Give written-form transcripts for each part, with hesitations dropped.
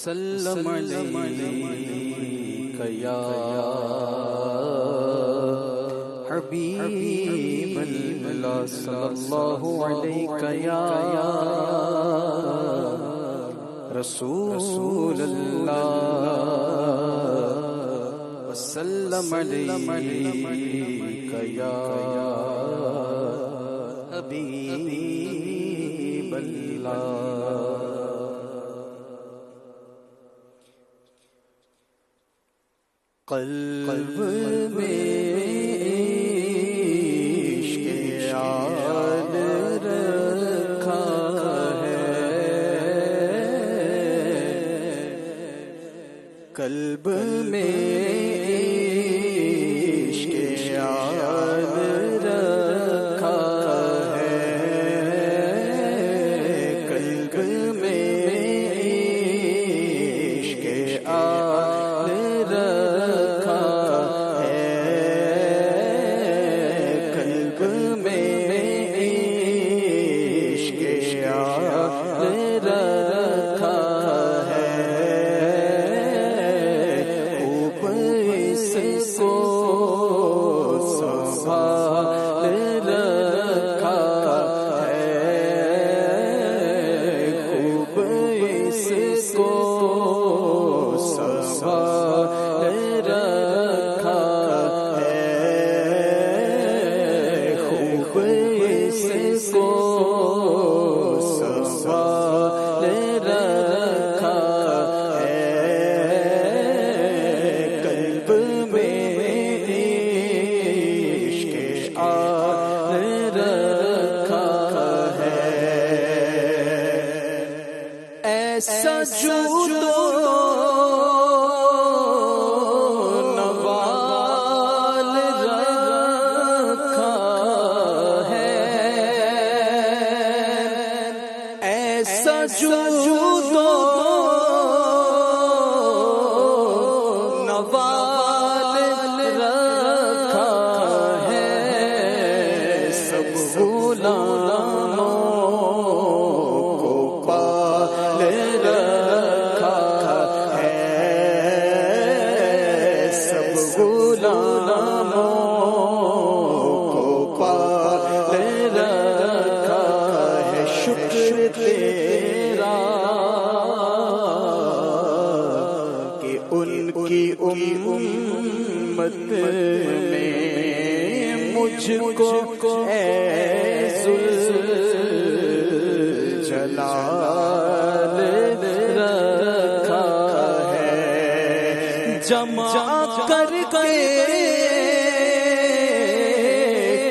وسلم علیک یا حبیب اللہ صلی اللہ علیک یا رسول اللہ وسلم علیک یا حبیب اللہ. قلب میں عشق یاد رکھا ہے، قلب میں عشق یاد رکھا ہے، قلب میں عشق یاد رکھا ہے، قلب میں عشق یاد رکھا ہے، خوب اس کو سنبھال رکھا ہے، خوب اس کو سنبھال رکھا ہے، خوب اس کو سنبھال رکھا ہے، قلب میں عشق یاد رکھا ہے. ایسا جود و نوال رکھا ہے، ایسا جود و نوال رکھا ہے، سب غلاموں کو پال رکھا ہے، سب غلاموں کو پال رکھا ہے. شکر تیرا کہ ان کی امت میں مجھ کو اے ذوالجلال رکھا ہے، جمع کر کے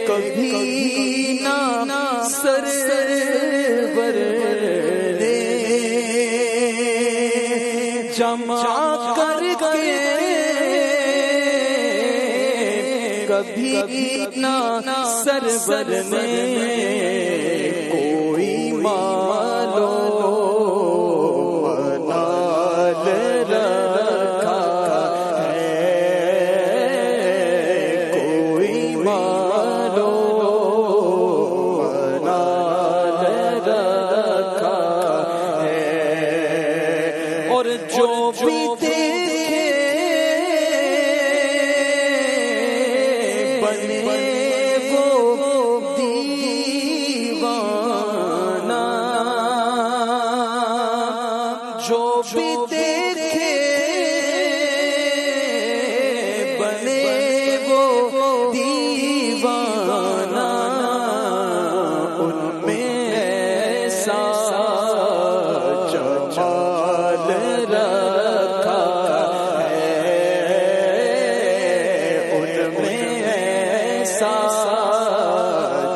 کبھی نہ سرور نے، جمع کر کے کبھی نہ سرور نے کوئی مالو منال رکھا ہے، کوئی مالو منال رکھا ہے، اور جو بھی دیکھے بنے وہ دیوانہ، جو بھی دیکھے بنے وہ دیوانہ، ان میں ایسا جمال رکھا ہے، ان میں ایسا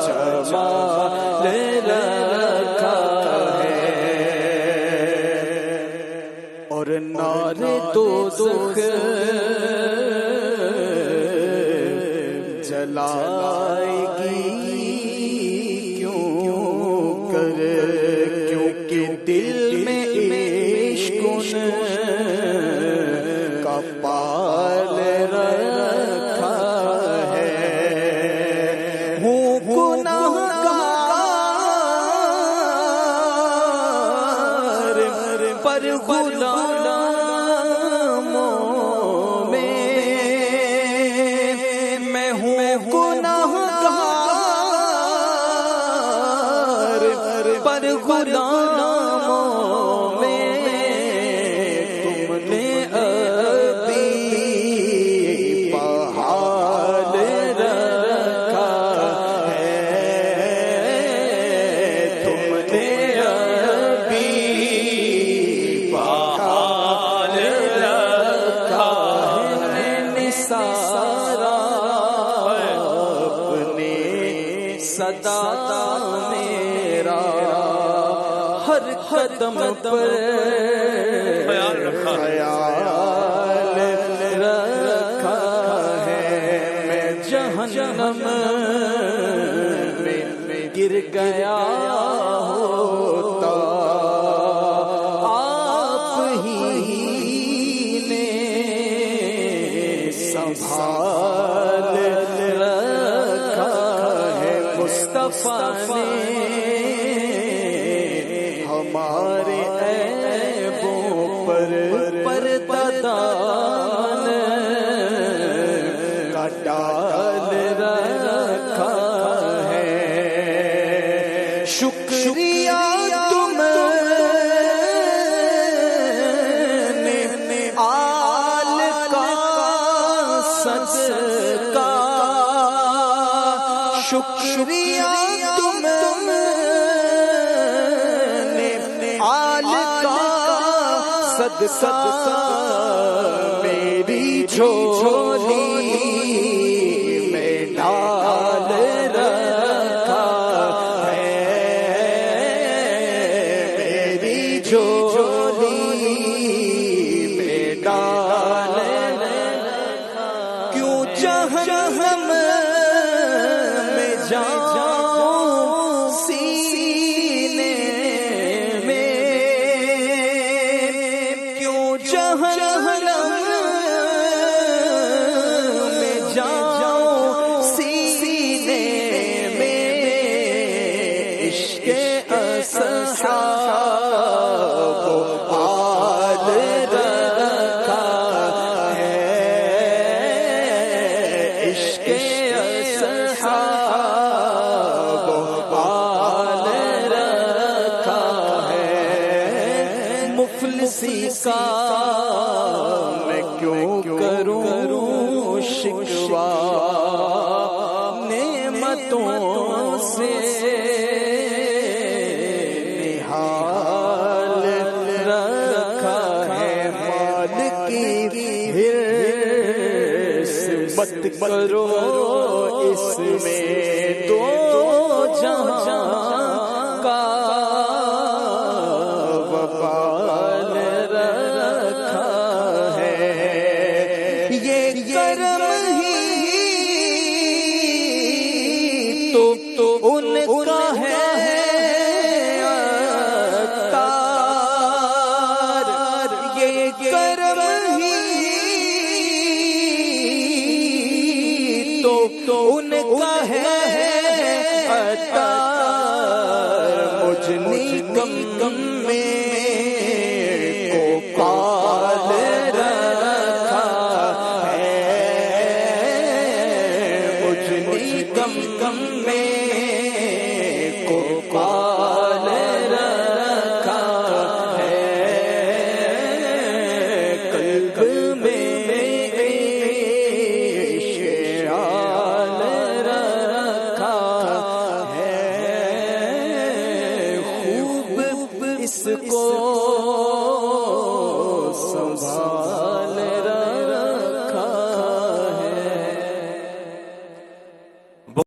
جمال رکھا ہے، اور نار دوزخ جلائے گی کیوں کر، کیونکہ دل میں عشق کا پال رکھا ہے. ہوں گناہگار پر غلام غلاموں میں تم نے ابھی بحال رکھا ہے، تم نے ابھی بحال رکھا ہے، میں نے سارا اپنے صدا میرا ہر قدم پر خیال رکھا ہے، میں جہنم میں گر گیا ہوتا آپ ہی نے سنبھال رکھا ہے، مصطفیٰ نے ہمارے عیبوں پر پردہ دان کا ڈال رکھا ہے، شکریہ تم نے آل کا صدقہ، شکریہ تم آل کا صدقہ، میری جھولی میں ڈال رکھا ہے، میری جھولی میں ڈال رکھا، کیوں جہنم میں جاؤں سینے میں، کیوں جہنم میں جاؤں سینے میں، عشق اصحاب آل رکھا ہے، عشق اصحاب آل رکھا ہے، مفلسی کا میں کیوں کروں شکوہ، نعمتوں سے نہال رکھا ہے، مال کی حرص مت کرو، اس میں دو جہاں کا وبال رکھا ہے، یہ کرم ہی تو ان کا ہے عطار، یہ کرم ہی تو ان کا ہے عطار، مجھ نکم میں کو پال رکھا ہے، مجھ نکم میں